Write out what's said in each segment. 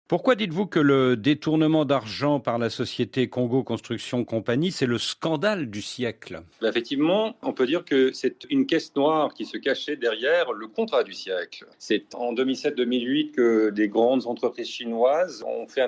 Pourquoi dites-vous que le détournement d'argent par la société Congo Construction Company, c'est le scandale du siècle? Effectivement, on peut dire que c'est une caisse noire qui se cachait derrière le contrat du siècle. C'est en 2007-2008 que des grandes entreprises chinoises ont passé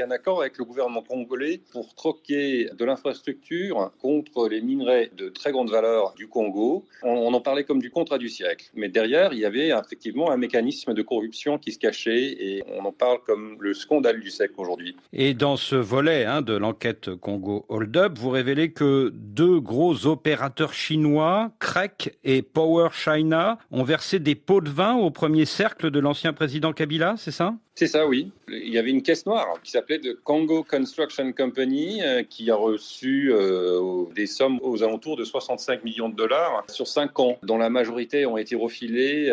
un accord avec le gouvernement congolais pour troquer de l'infrastructure contre les minerais de très grande valeur du Congo. On en parlait comme du contrat du siècle. Mais derrière, il y avait effectivement un mécanisme de corruption qui se cachait et on en parle comme le scandale du siècle aujourd'hui. Et dans ce volet de l'enquête Congo Hold Up, vous révélez que deux gros opérateurs chinois, Krek et Power China, ont versé des pots de vin au premier cercle de l'ancien président Kabila, c'est ça? C'est ça, oui. Il y avait une caisse noire qui s'appelait The Congo Construction Company qui a reçu des sommes aux alentours de 65 millions de dollars sur 5 ans, dont la majorité ont été refilées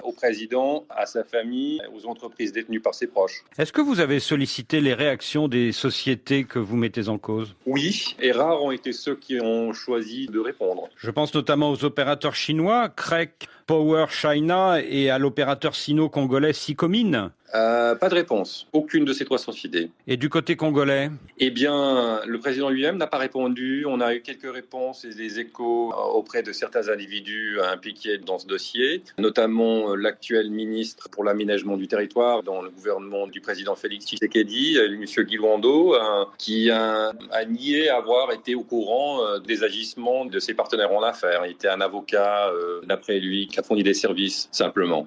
au président, à sa famille, aux entreprises détenues par ses proches. Est-ce que vous avez sollicité les réactions des sociétés que vous mettez en cause? Oui, et rares ont été ceux qui ont choisi de répondre. Je pense notamment aux opérateurs chinois, Krek, Power China et à l'opérateur sino-congolais Sicomine. Pas de réponse. Aucune de ces trois sociétés. Et du côté congolais? Eh bien, le président lui-même n'a pas répondu. On a eu quelques réponses et des échos auprès de certains individus impliqués dans ce dossier, notamment l'actuel ministre pour l'aménagement du territoire dans le gouvernement du président Félix Tshisekedi, M. Guy Luando, qui a nié avoir été au courant des agissements de ses partenaires en affaires. Il était un avocat, d'après lui, qui a fourni des services simplement.